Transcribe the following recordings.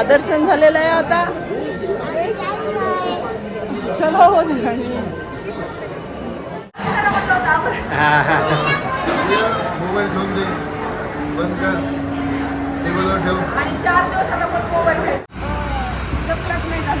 दर्शन झालेलं आहे आता. चलो हो मोबाईल ठेवून दे, बंद कर, टेबलवर ठेव. आणि 4 दिवसाला पण मोबाईल घ्यायचा. जपलाच नाही का?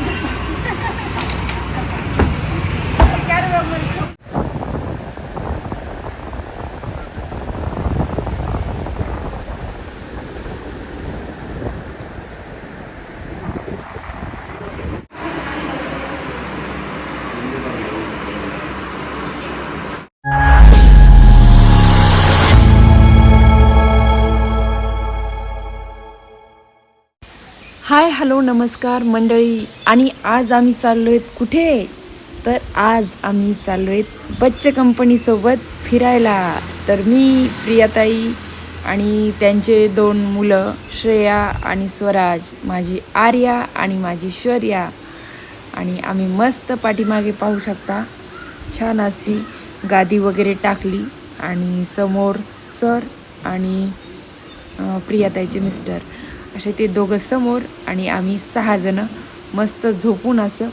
हाय हॅलो नमस्कार मंडळी. आणि आज आम्ही चाललो आहेत कुठे? तर आज आम्ही चाललो आहेत बच्चे कंपनीसोबत फिरायला. तर मी प्रियाताई आणि त्यांचे 2 मुलं श्रेया आणि स्वराज, माझी आर्या आणि माझी शौर्या. आणि आम्ही मस्त पाठीमागे पाहू शकता छान अशी गादी वगैरे टाकली आणि समोर सर आणि प्रियाताईचे मिस्टर असे ते दोघं समोर आणि आम्ही 6 जणं मस्त झोपून असं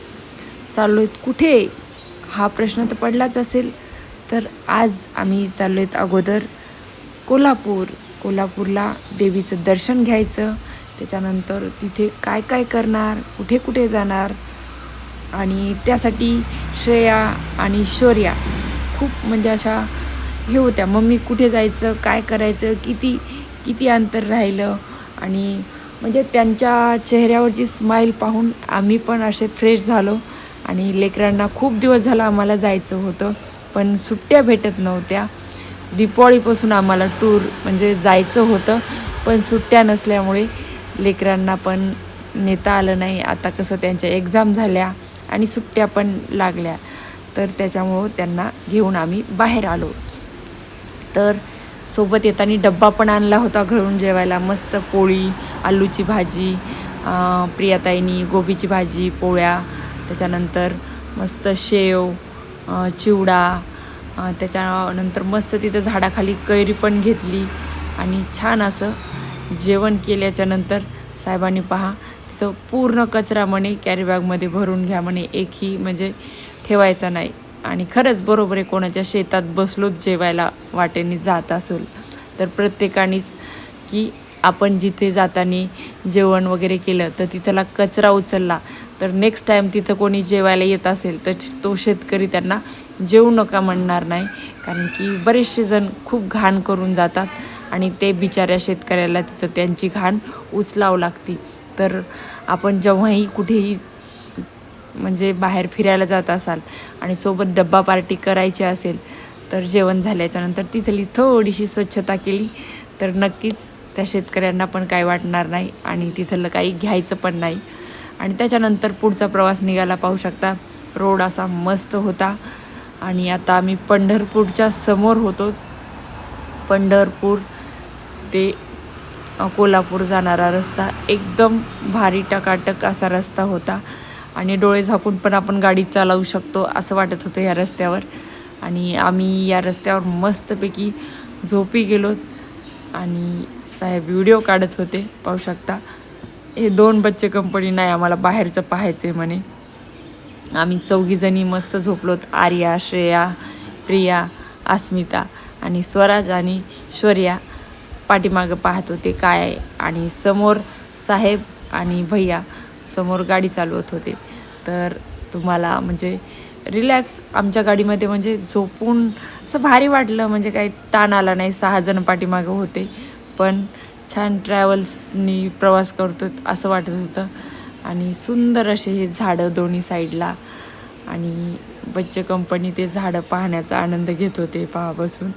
चाललो आहेत. कुठे हा प्रश्न तर पडलाच असेल. तर आज आम्ही चाललो आहेत अगोदर कोल्हापूरला देवीचं दर्शन घ्यायचं. त्याच्यानंतर तिथे काय काय करणार, कुठे कुठे जाणार. आणि त्यासाठी श्रेया आणि शौर्या खूप म्हणजे अशा हे होत्या, मम्मी कुठे जायचं, काय करायचं, किती अंतर राहिलं. आणि म्हणजे त्यांच्या चेहऱ्यावरची स्माईल पाहून आम्ही पण असे फ्रेश झालो. आणि लेकरांना खूप दिवस झाला आम्हाला जायचं होतं पण सुट्ट्या भेटत नव्हत्या. दीपावलीपासून आम्हाला टूर म्हणजे जायचं होतं पण सुट्ट्या नसल्यामुळे लेकरांना पण नेता आलं नाही. आता कसं त्यांच्या एक्झाम झाल्या आणि सुट्ट्या पण लागल्या तर त्याच्यामुळं त्यांना घेऊन आम्ही बाहेर आलो. तर सोबत येताना डब्बा पण आणला होता घरून जेवायला. मस्त पोळी, आलूची भाजी, प्रियाताईनी गोबीची भाजी, पोळ्या, त्याच्यानंतर मस्त शेव, चिवडा, त्याच्यानंतर मस्त तिथं झाडाखाली कैरी पण घेतली. आणि छान असं जेवण केल्याच्यानंतर साहेबांनी पहा तिथं पूर्ण कचरा म्हणे कॅरीबॅगमध्ये भरून घ्या म्हणे, एकही म्हणजे ठेवायचा नाही. आणि खरंच बरोबर आहे, कोणाच्या शेतात बसलोच जेवायला वाटेने जात असेल तर प्रत्येकानेच की आपण जिथे जाताना जेवण वगैरे केलं तर तिथला कचरा उचलला तर नेक्स्ट टाईम तिथं कोणी जेवायला येत असेल तर तो शेतकरी त्यांना जेवू नका म्हणणार नाही. कारण की बरेचसे जण खूप घाण करून जातात आणि ते बिचाऱ्या शेतकऱ्याला तिथं त्यांची घाण उचलावं लागते. तर आपण जेव्हाही कुठेही म्हणजे बाहेर फिरायला जात असाल आणि सोबत डब्बा पार्टी करायची असेल तर जेवण झाल्याच्यानंतर तिथली थोडीशी स्वच्छता केली तर नक्कीच त्या शेतकऱ्यांना पण काय वाटणार नाही आणि तिथलं काही घ्यायचं पण नाही. आणि त्याच्यानंतर पुढचा प्रवास निघाला. पाहू शकता रोड असा मस्त होता. आणि आता आम्ही पंढरपूरच्या समोर होतो. पंढरपूर ते कोल्हापूर जाणारा रस्ता एकदम भारी टकाटक असा रस्ता होता. आणि डोळे झाकून पण आपण गाडी चालवू शकतो असं वाटत होतं ह्या रस्त्यावर. आणि आम्ही या रस्त्यावर मस्तपैकी झोपी गेलो आणि साहेब व्हिडिओ काढत होते. पाहू शकता हे 2 बच्चे कंपनी नाही, आम्हाला बाहेरचं पाहायचं आहे म्हणे. आम्ही 4 जणी मस्त झोपलोत. आर्या, श्रेया, प्रिया, अस्मिता आणि स्वराज आणि शौर्या पाठीमागं पाहत होते काय आहे. आणि समोर साहेब आणि भैया समोर गाडी चालवत होते. तर तुम्हाला म्हणजे रिलॅक्स आमच्या गाडीमध्ये म्हणजे झोपून असं भारी वाटलं. म्हणजे काही ताण आला नाही. 6 जण पाठीमागं होते पण छान ट्रॅव्हल्सनी प्रवास करतो असं वाटत होतं. आणि सुंदर असे हे झाडं दोन्ही साईडला आणि बच्चे कंपनी ते झाडं पाहण्याचा आनंद घेत होते पहा बसून.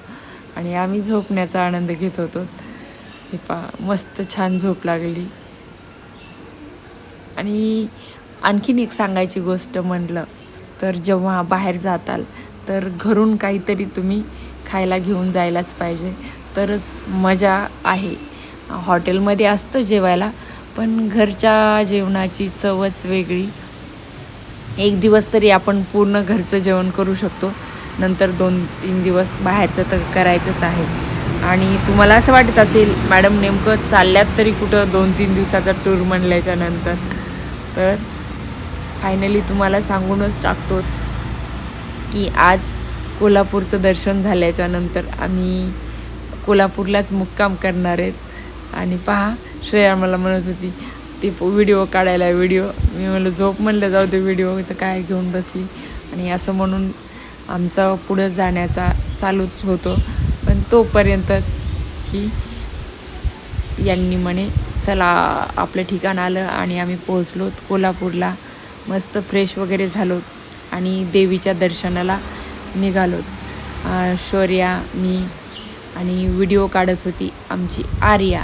आणि आम्ही झोपण्याचा आनंद घेत होतो. हे पहा मस्त छान झोप लागली. आणि आणखीन एक सांगायची गोष्ट म्हटलं तर जेव्हा बाहेर जाताल तर घरून काहीतरी तुम्ही खायला घेऊन जायलाच पाहिजे तरच मजा आहे. हॉटेलमध्ये असतं जेवायला पण घरच्या जेवणाची चवच वेगळी. एक दिवस तरी आपण पूर्ण घरचं जेवण करू शकतो, नंतर 2-3 दिवस बाहेरचं तर करायचंच आहे. आणि तुम्हाला असं वाटत असेल मॅडम नेमकं चालल्यात तरी कुठं 2-3 दिवसाचा टूर म्हणल्याच्या नंतर. तर फायनली तुम्हाला सांगूनच टाकतो की आज कोल्हापूरचं दर्शन झाल्याच्या नंतर आम्ही कोल्हापूरलाच मुक्काम करणार आहेत. आणि पहा, श्रेया मला म्हणत होती ते व्हिडिओ काढायला मी म्हणलं झोप, म्हणलं जाऊ दे, व्हिडिओचं काय घेऊन बसली. आणि असं म्हणून आमचा पुढं जाण्याचा चालूच होतो. पण तोपर्यंतच की यांनी म्हणे चला आपलं ठिकाण आलं आणि आम्ही पोहोचलो कोल्हापूरला. मस्त फ्रेश वगैरे झालो आणि देवीच्या दर्शनाला निघालो. शौर्या, मी आणि व्हिडिओ काढत होती आमची आर्या.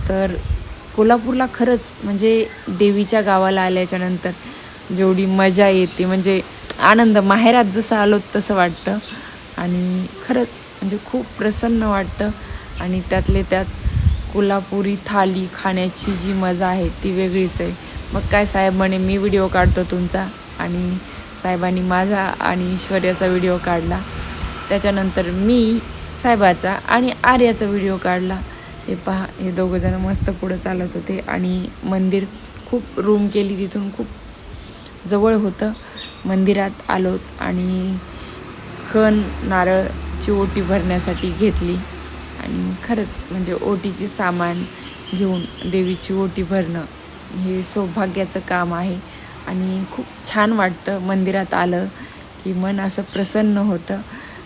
तर कोल्हापूरला खरंच म्हणजे देवीच्या गावाला आल्याच्यानंतर जेवढी मजा येते, म्हणजे आनंद माहेरात जसं आलो तसं वाटतं. आणि खरंच म्हणजे खूप प्रसन्न वाटतं. आणि त्यातले त्यात कोल्हापुरी थाली खाण्याची जी मजा आहे ती वेगळीच आहे. मग काय, साहेब म्हणे मी व्हिडिओ काढतो तुमचा, आणि साहेबांनी माझा आणि ईश्वर्याचा व्हिडिओ काढला. त्याच्यानंतर मी साहेबाचा आणि आर्याचा व्हिडिओ काढला. हे पहा, हे दोघंजणं मस्त पुढं चालत होते. आणि मंदिर खूप रूम केली तिथून, खूप जवळ होतं. मंदिरात आलोत आणि खण नारळची ओटी भरण्यासाठी घेतली. आणि खरंच म्हणजे ओटीचे सामान घेऊन देवीची ओटी भरणं हे सौभाग्याचं काम आहे. आणि खूप छान वाटतं मंदिरात आलं की मन असं प्रसन्न होतं.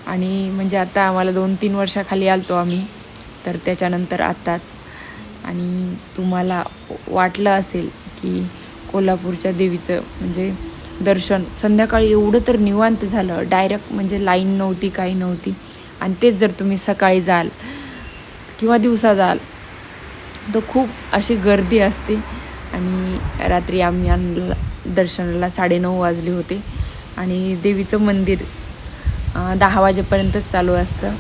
आणि म्हणजे आता आम्हाला 2-3 वर्षाखाली आलतो आम्ही, तर त्याच्यानंतर आत्ताच. आणि तुम्हाला वाटलं असेल की कोल्हापूरच्या देवीचं म्हणजे दर्शन संध्याकाळी एवढं तर निवांत झालं, डायरेक्ट म्हणजे लाईन नव्हती, काही नव्हती. आणि तेच जर तुम्ही सकाळी जाल किंवा दिवसा जाल तर खूप अशी गर्दी असते. आणि रात्री आम्ही दर्शनाला 9:30 वाजले होते. आणि देवीचं मंदिर 10 वाजेपर्यंतच चालू असतं.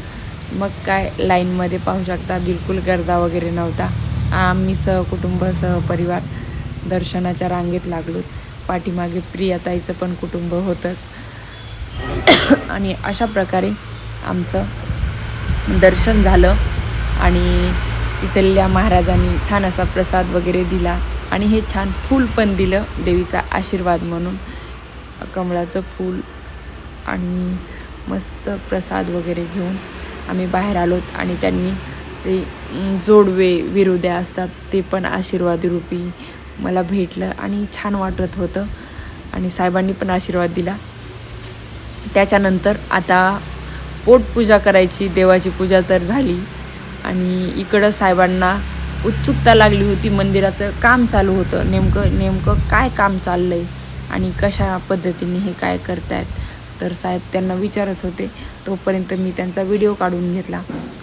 मग काय, लाईनमध्ये पाहू शकता बिलकुल गर्दा वगैरे नव्हता. आम्ही सहकुटुंब सहपरिवार दर्शनाच्या रांगेत लागलो. पाठीमागे प्रियाताईचं पण कुटुंब होतंच. आणि अशा प्रकारे आमचं दर्शन झालं. आणि तिथल्या महाराजांनी छान असा प्रसाद वगैरे दिला. आणि हे छान फूल पण दिलं देवीचा आशीर्वाद म्हणून, कमळाचं फूल. आणि मस्त प्रसाद वगैरे घेऊन आम्ही बाहेर आलोत. आणि त्यांनी ते जोडवे विरुद्या असतात ते पण आशीर्वादरूपी मला भेटलं आणि छान वाटत होतं. आणि साहेबांनी पण आशीर्वाद दिला. त्याच्यानंतर आता पोटपूजा करायची, देवाची पूजा तर झाली. आणि इकडं साहेबांना उत्सुकता लागली होती, मंदिराचं काम चालू होतं. नेमकं काय काम चाललं आहे आणि कशा पद्धतीने हे काय करतायत. तर साहेब त्यांना विचारत होते. तोपर्यंत मी त्यांचा व्हिडिओ काढून घेतला.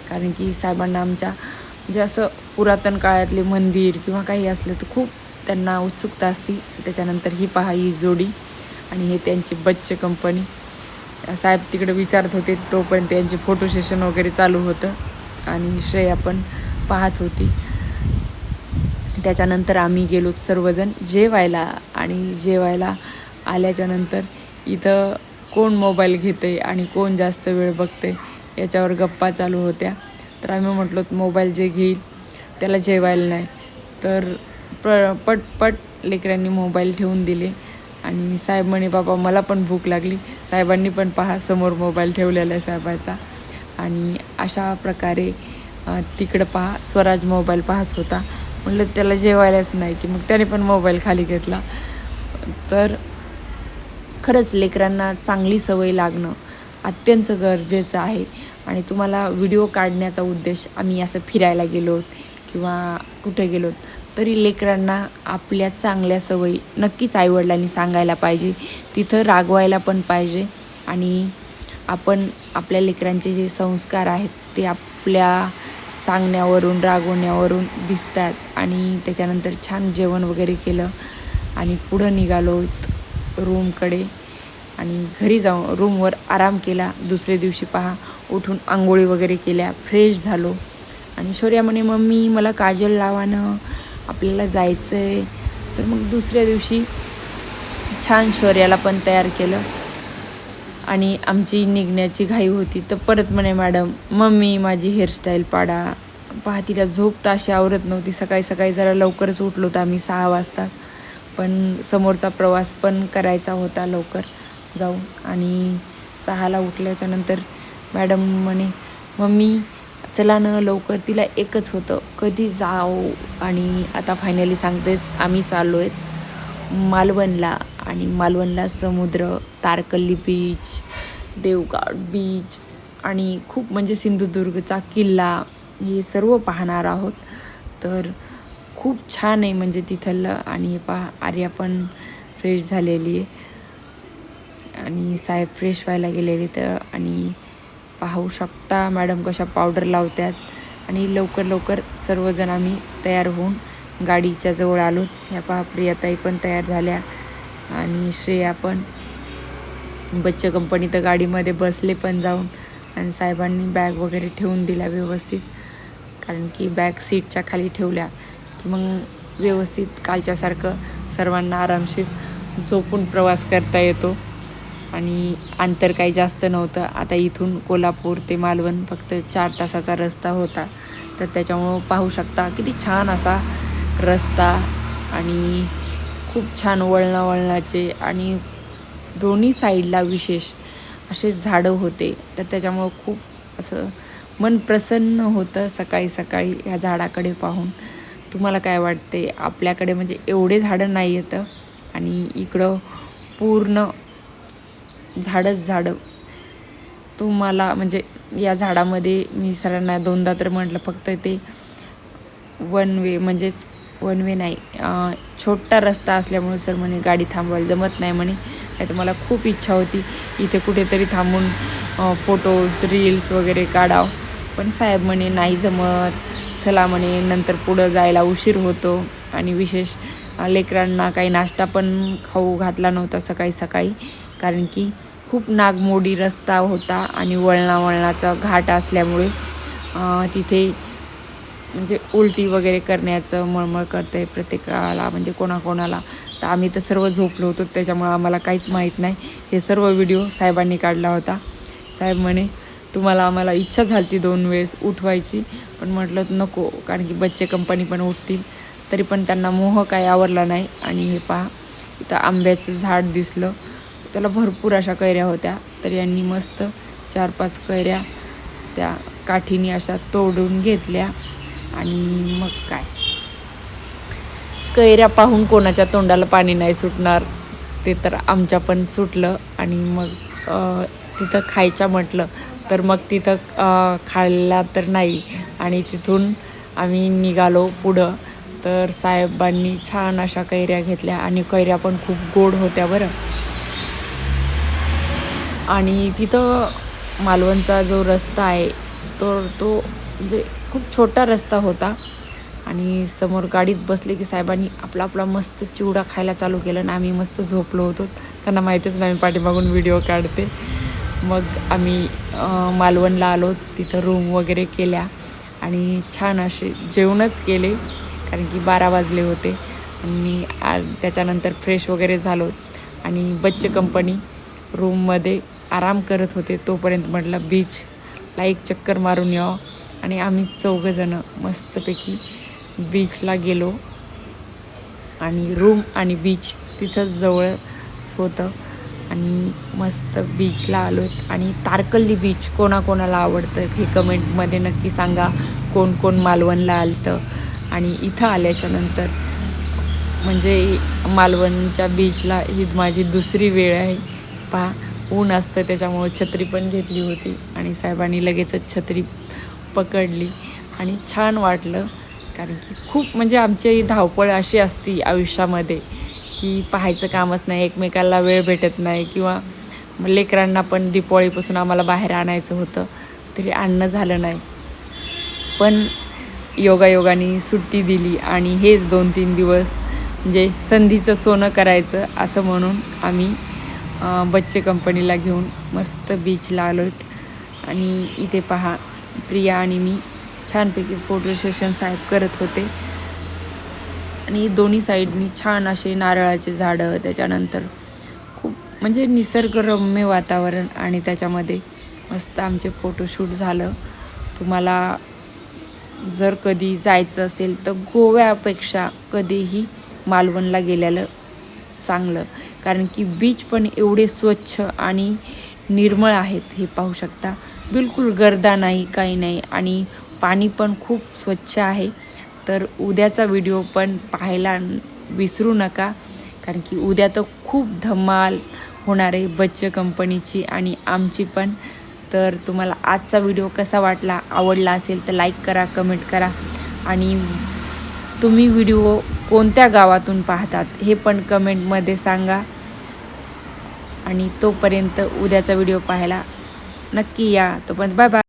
कारण की साहेबांना आमच्या म्हणजे असं पुरातन काळातले मंदिर किंवा काही असलं तर खूप त्यांना उत्सुकता असते. त्याच्यानंतर ही पहा, ही जोडी आणि हे त्यांची बच्चे कंपनी. साहेब तिकडे विचारत होते, तोपर्यंत त्यांचे फोटो सेशन वगैरे चालू होतं. आणि श्रेया पण पाहत होती. त्याच्यानंतर आम्ही गेलो सर्वजण जेवायला. आणि जेवायला आल्याच्यानंतर इथं कोण मोबाईल घेते आणि कोण जास्त वेळ बघते याच्यावर गप्पा चालू होत्या. तर आम्ही म्हटलो मोबाईल जे घेईल त्याला जेवायला नाही. तर पटपट लेकरांनी मोबाईल ठेवून दिले. आणि साहेब म्हणे बाबा मला पण भूक लागली. साहेबांनी पण पहा समोर मोबाईल ठेवलेला आहे साहेबाचा. आणि अशा प्रकारे तिकडं पहा स्वराज मोबाईल पाहत होता. म्हटलं त्याला जेवायलाच नाही की मग त्याने पण मोबाईल खाली घेतला. तर खरंच लेकरांना चांगली सवय लागणं अत्यंत गरजेचं आहे. आणि तुम्हाला व्हिडिओ काढण्याचा उद्देश, आम्ही असं फिरायला गेलो किंवा कुठे गेलो तरी लेकरांना आपल्या चांगल्या सवयी नक्कीच आईवडिलांनी सांगायला पाहिजे. तिथं रागवायला पण पाहिजे. आणि आपण आपल्या लेकरांचे जे संस्कार आहेत ते आपल्या सांगण्यावरून रागवण्यावरून दिसतात. आणि त्याच्यानंतर छान जेवण वगैरे केलं आणि पुढं निघालो रूमकडे. आणि घरी जाऊन रूमवर आराम केला. दुसऱ्या दिवशी पहा उठून आंघोळी वगैरे केल्या, फ्रेश झालो. आणि शौर्या म्हणे मम्मी मला काजल लावानं, आपल्याला जायचं आहे. तर मग दुसऱ्या दिवशी छान शौर्याला पण तयार केलं. आणि आमची निघण्याची घाई होती. तर परत म्हणे मॅडम, मम्मी माझी हेअरस्टाईल पाडा. पहा तिला झोप तर अशी आवरत नव्हती. सकाळी सकाळी जरा लवकरच उठलो होतो आम्ही 6 वाजता, पण समोरचा प्रवास पण करायचा होता लवकर जाऊन. आणि 6ला उठल्याच्यानंतर मॅडम म्हणे, मम्मी चला ना लवकर. तिला एकच होतं कधी जाऊ. आणि आता फायनली सांगतेच, आम्ही चाललो आहेत मालवणला. आणि मालवणला समुद्र, तारकल्ली बीच, देवगड बीच आणि खूप म्हणजे सिंधुदुर्गचा किल्ला हे सर्व पाहणार आहोत. तर खूप छान आहे म्हणजे तिथलं. आणि हे पहा आर्या पण फ्रेश झालेली आहे आणि साहेब फ्रेश व्हायला गेलेले. तर आणि पाहू शकता मॅडम कशा पावडर लावतात. आणि लवकर लवकर सर्वजण आम्ही तयार होऊन गाडीच्या जवळ आलो. ह्या पहा प्रियाताई पण तयार झाल्या आणि श्रेया पण. बच्चे कंपनी तर गाडीमध्ये बसले पण जाऊन. आणि साहेबांनी बॅग वगैरे ठेवून दिल्या व्यवस्थित, कारण की बॅग सीटच्या खाली ठेवल्या की मग व्यवस्थित कालच्यासारखं सर्वांना आरामशीर झोपून प्रवास करता येतो. आणि अंतर काही जास्त नव्हतं. आता इथून कोल्हापूर ते मालवण फक्त 4 तासाचा रस्ता होता. तर त्याच्यामुळं पाहू शकता किती छान असा रस्ता आणि खूप छान वळणाचे आणि दोन्ही साईडला विशेष असे झाडं होते. तर त्याच्यामुळं खूप असं मन प्रसन्न होतं सकाळी सकाळी ह्या झाडाकडे पाहून. तुम्हाला काय वाटते? आपल्याकडे म्हणजे एवढे झाडं नाही येतं आणि इकडं पूर्ण झाडंच झाडं. तुम्हाला म्हणजे या झाडामध्ये मी सरांना 2दा तर म्हटलं, फक्त ते वन वे नाही, छोटा रस्ता असल्यामुळे सर म्हणे गाडी थांबवायला जमत नाही म्हणे. नाही तर मला खूप इच्छा होती इथे कुठेतरी थांबून फोटोज रील्स वगैरे काढावं. पण साहेब म्हणे नाही जमत, चला म्हणे नंतर पुढं जायला उशीर होतो. आणि विशेष लेकरांना काही नाश्ता पण खाऊ घातला नव्हता सकाळी सकाळी, कारण की खूप नागमोडी रस्ता होता आणि वळणाचा घाट असल्यामुळे तिथे म्हणजे उलटी वगैरे करण्याचं मळमळ करते प्रत्येकाला, म्हणजे कोणाकोणाला. तर आम्ही तर सर्व झोपलो होतो, त्याच्यामुळं आम्हाला काहीच माहीत नाही. हे सर्व व्हिडिओ साहेबांनी काढला होता. साहेब म्हणे तुम्हाला आम्हाला इच्छा झाली ती 2 वेळेस उठवायची, पण म्हटलं नको, कारण की बच्चे कंपनी पण उठतील. तरी पण त्यांना मोह काही आवरला नाही. आणि हे पहा इथं आंब्याचं झाड दिसलं, त्याला भरपूर अशा कैऱ्या होत्या. तर यांनी मस्त 4-5 कैऱ्या त्या काठीने अशा तोडून घेतल्या. आणि मग काय, कैऱ्या पाहून कोणाच्या तोंडाला पाणी नाही सुटणार, ते तर आमच्या पण सुटलं. आणि मग तिथं खायच्या म्हटलं तर मग तिथं खाल्ला तर नाही. आणि तिथून आम्ही निघालो पुढं. तर साहेबांनी छान अशा कैऱ्या घेतल्या आणि कैऱ्या पण खूप गोड होत्या बरं. आणि तिथं मालवणचा जो रस्ता आहे तो म्हणजे खूप छोटा रस्ता होता. आणि समोर गाडीत बसले की साहेबांनी आपला मस्त चिवडा खायला चालू केलं आणि आम्ही मस्त झोपलो होतो. त्यांना माहितीच नाही मी पाठीमागून व्हिडिओ काढते. मग आम्ही मालवणला आलो, तिथं रूम वगैरे केल्या आणि छान असे जेवणच केले, कारण की 12 वाजले होते. आणि त्याच्यानंतर फ्रेश वगैरे झालो आणि बच्चे कंपनी रूममध्ये आराम करत होते. तोपर्यंत म्हटलं बीचला एक चक्कर मारून यावं. आणि आम्ही 4जणं मस्तपैकी बीचला गेलो. आणि रूम आणि बीच तिथंच जवळच होतं. आणि मस्त बीचला आलो. आणि तारकल्ली बीच कोणाकोणाला आवडतं हे कमेंटमध्ये नक्की सांगा. कोण कोण मालवणला आलतं. आणि इथं आल्याच्यानंतर म्हणजे मालवणच्या बीचला ही माझी दुसरी वेळ आहे. पहा ऊन असतं त्याच्यामुळं छत्री पण घेतली होती आणि साहेबांनी लगेचच छत्री पकडली. आणि छान वाटलं, कारण की खूप म्हणजे आमची धावपळ अशी असती आयुष्यामध्ये की पाहायचं कामच नाही, एकमेकाला वेळ भेटत नाही. किंवा लेकरांना पण दीपावळीपासून आम्हाला बाहेर आणायचं होतं, तरी आणणं झालं नाही. पण योगायोगाने सुट्टी दिली आणि हेच 2-3 दिवस म्हणजे संधीचं सोनं करायचं असं म्हणून आम्ही बच्चे कंपनीला घेऊन मस्त बीचला आलो आहेत. आणि इथे पहा प्रिया आणि मी छानपैकी फोटो सेशन साहेब करत होते. आणि दोन्ही साईडनी छान असे नारळाचे झाडं, त्याच्यानंतर खूप म्हणजे निसर्गरम्य वातावरण आणि त्याच्यामध्ये मस्त आमचे फोटोशूट झालं. तुम्हाला जर कधी जायचं असेल तर गोव्यापेक्षा कधीही मालवणला गेलेलं चांगलं, कारण की बीच पण एवढे स्वच्छ आणि निर्मळ आहेत. हे पाहू शकता, बिलकुल गर्दा नाही, काही नाही, आणि पाणी पण खूप स्वच्छ आहे. तर उद्याचा व्हिडिओ पण पाहायला विसरू नका, कारण की उद्या तर खूप धमाल होणार आहे बच्चे कंपनीची आणि आमची पण. तर तुम्हाला आजचा व्हिडिओ कसा वाटला, आवडला असेल तर लाईक करा, कमेंट करा, आणि तुम्ही व्हिडिओ कोणत्या गावातून पाहतात हे पण कमेंटमध्ये सांगा. आणि तोपर्यंत उद्याचा व्हिडिओ पाहायला नक्की या. तोपर्यंत बाय बाय.